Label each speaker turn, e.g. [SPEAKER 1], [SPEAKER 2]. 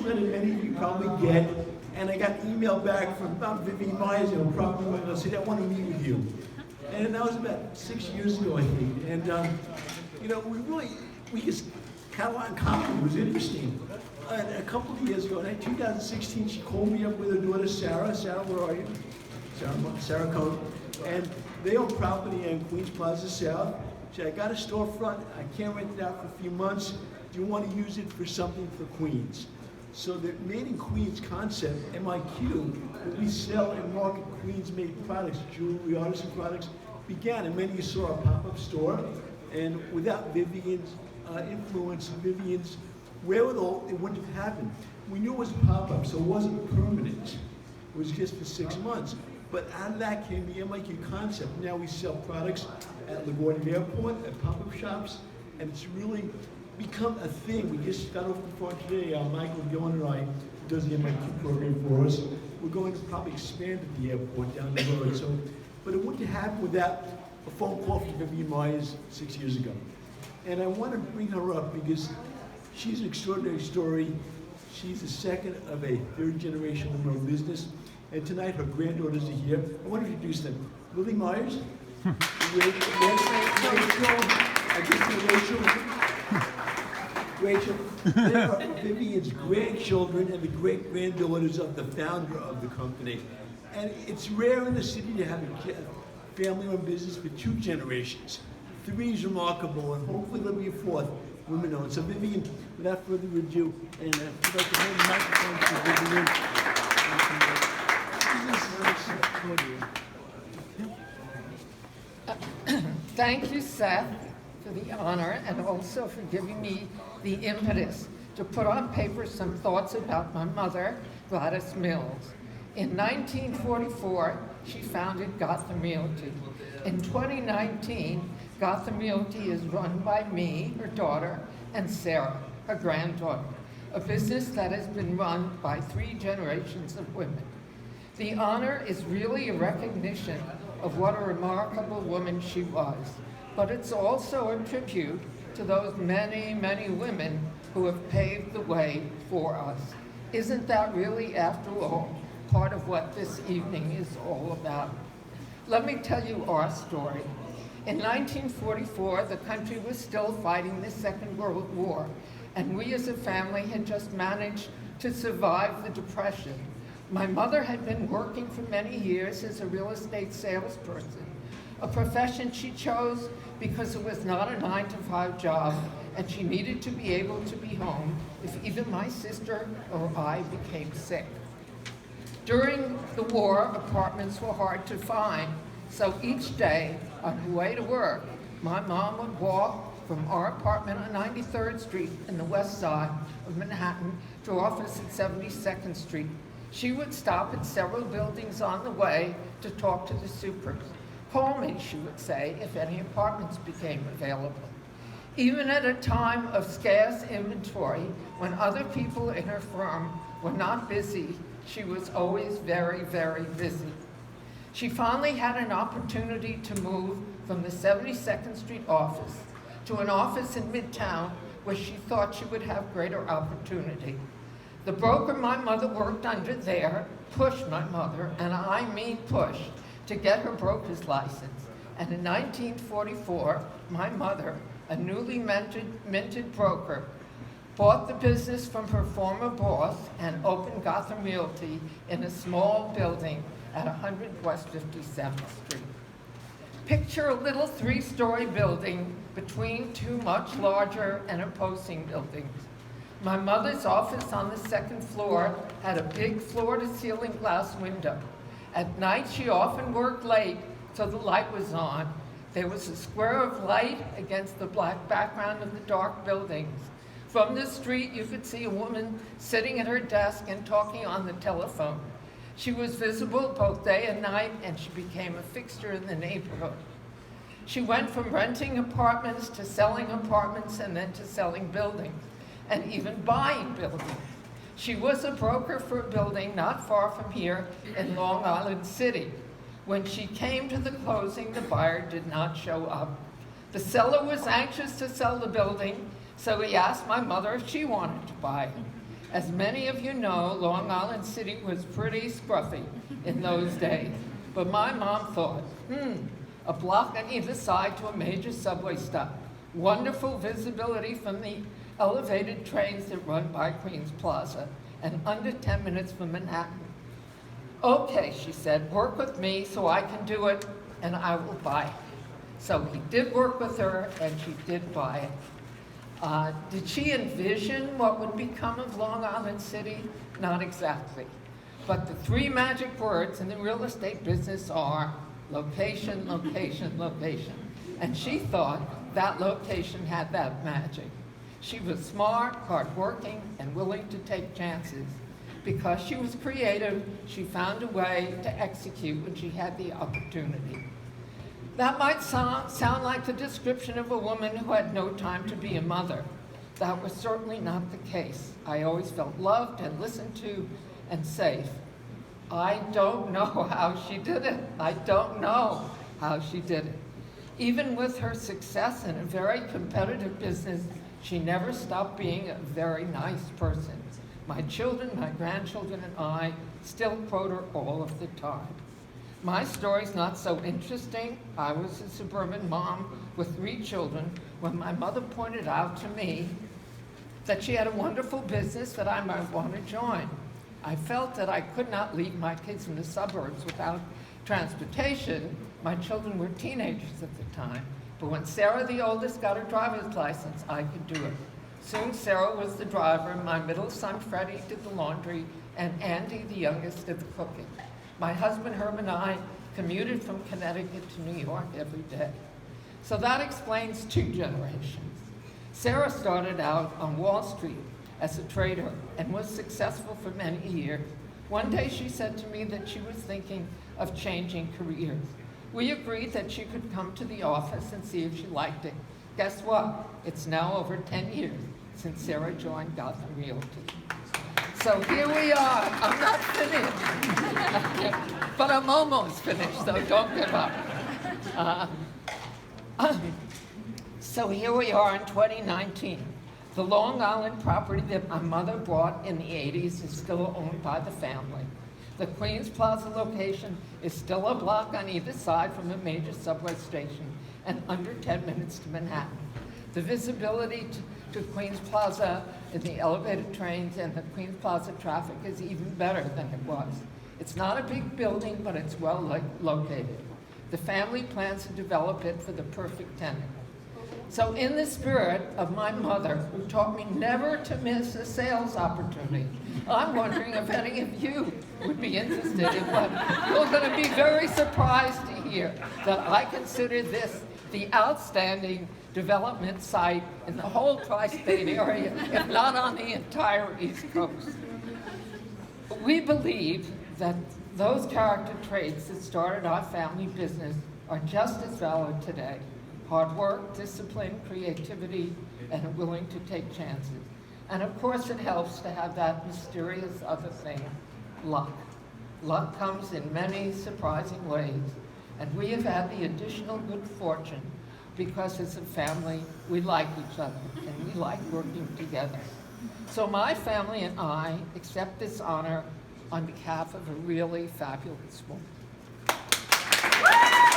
[SPEAKER 1] newsletter many of you probably get, and I got an email back from Vivian Myers, probably going to say, I want to meet with you. And that was about 6 years ago, I think. And, we just had a lot in common. It was interesting. And a couple of years ago, in 2016, she called me up with her daughter, Sarah. Sarah, where are you? Sarah Cohn. And they own property in Queens Plaza South. She said, I got a storefront. I can't rent it out for a few months. Do you want to use it for something for Queens? So the Made in Queens concept, MIQ, that we sell and market Queens-made products, jewelry, artisan products, began. And many of you saw our pop-up store. And without Vivian's influence, Vivian's wherewithal, it wouldn't have happened. We knew it was a pop-up, so it wasn't permanent. It was just for 6 months. But out of that came the MIQ concept. Now we sell products at LaGuardia Airport, at pop-up shops, and it's really become a thing. We just got off the phone today, Michael Gillen and I, who does the MIQ program for us. We're going to probably expand at the airport down the road. So, but it wouldn't happen without a phone call from Vivian Myers 6 years ago. And I want to bring her up because she's an extraordinary story. She's the second of a third generation woman in business. And tonight her granddaughters are here. I want to introduce them. Lily Myers, Rachel. They are Vivian's grandchildren and the great-granddaughters of the founder of the company. And it's rare in the city to have a family-owned business for 2 generations. 3 is remarkable, and hopefully there'll be a 4th woman-owned. So Vivian, without further ado, and if you'd like to hand the microphone to Vivian.
[SPEAKER 2] Thank you, Seth, for the honor and also for giving me the impetus to put on paper some thoughts about my mother, Gladys Mills. In 1944, she founded Gotham Realty. In 2019, Gotham Realty is run by me, her daughter, and Sarah, her granddaughter, a business that has been run by 3 generations of women. The honor is really a recognition of what a remarkable woman she was, but it's also a tribute to those many, many women who have paved the way for us. Isn't that really, after all, part of what this evening is all about? Let me tell you our story. In 1944, the country was still fighting the Second World War, and we as a family had just managed to survive the Depression. My mother had been working for many years as a real estate salesperson, a profession she chose because it was not a 9-to-5 job, and she needed to be able to be home if either my sister or I became sick. During the war, apartments were hard to find, so each day on her way to work, my mom would walk from our apartment on 93rd Street in the west side of Manhattan to her office at 72nd Street. She would stop at several buildings on the way to talk to the supers. Call me, she would say, if any apartments became available. Even at a time of scarce inventory, when other people in her firm were not busy, she was always very, very busy. She finally had an opportunity to move from the 72nd Street office to an office in Midtown where she thought she would have greater opportunity. The broker my mother worked under there pushed my mother, and I mean pushed, to get her broker's license. And in 1944, my mother, a newly minted broker, bought the business from her former boss and opened Gotham Realty in a small building at 100 West 57th Street. Picture a little 3-story building between 2 much larger and opposing buildings. My mother's office on the 2nd floor had a big floor-to-ceiling glass window. At night, she often worked late, so the light was on. There was a square of light against the black background of the dark buildings. From the street, you could see a woman sitting at her desk and talking on the telephone. She was visible both day and night, and she became a fixture in the neighborhood. She went from renting apartments to selling apartments and then to selling buildings, and even buying buildings. She was a broker for a building not far from here in Long Island City. When she came to the closing, the buyer did not show up. The seller was anxious to sell the building, so he asked my mother if she wanted to buy it. As many of you know, Long Island City was pretty scruffy in those days. But my mom thought, a block on either side to a major subway stop. Wonderful visibility from the elevated trains that run by Queens Plaza, and under 10 minutes from Manhattan. Okay, she said, work with me so I can do it, and I will buy it. So he did work with her, and she did buy it. Did she envision what would become of Long Island City? Not exactly. But the three magic words in the real estate business are location, location, location. And she thought that location had that magic. She was smart, hardworking, and willing to take chances. Because she was creative, she found a way to execute when she had the opportunity. That might sound like the description of a woman who had no time to be a mother. That was certainly not the case. I always felt loved and listened to and safe. I don't know how she did it. I don't know how she did it. Even with her success in a very competitive business, she never stopped being a very nice person. My children, my grandchildren, and I still quote her all of the time. My story's not so interesting. I was a suburban mom with 3 children when my mother pointed out to me that she had a wonderful business that I might want to join. I felt that I could not leave my kids in the suburbs without transportation. My children were teenagers at the time, but when Sarah, the oldest, got her driver's license, I could do it. Soon Sarah was the driver, my middle son Freddie did the laundry, and Andy, the youngest, did the cooking. My husband Herb and I commuted from Connecticut to New York every day. So that explains 2 generations. Sarah started out on Wall Street as a trader and was successful for many years. One day she said to me that she was thinking of changing careers. We agreed that she could come to the office and see if she liked it. Guess what? It's now over 10 years since Sarah joined Gotham Realty. So here we are. I'm not finished, but I'm almost finished, so don't give up. So here we are in 2019. The Long Island property that my mother bought in the 80s is still owned by the family. The Queens Plaza location is still a block on either side from a major subway station and under 10 minutes to Manhattan. The visibility to Queens Plaza in the elevated trains and the Queens Plaza traffic is even better than it was. It's not a big building, but it's well located. The family plans to develop it for the perfect tenant. So in the spirit of my mother, who taught me never to miss a sales opportunity, I'm wondering if any of you would be interested in what you're going to be very surprised to hear, that I consider this the outstanding development site in the whole tri-state area, if not on the entire East Coast. We believe that those character traits that started our family business are just as valid today. Hard work, discipline, creativity, and a willing to take chances. And of course it helps to have that mysterious other thing, luck. Luck comes in many surprising ways, and we have had the additional good fortune because as a family, we like each other, and we like working together. So my family and I accept this honor on behalf of a really fabulous woman.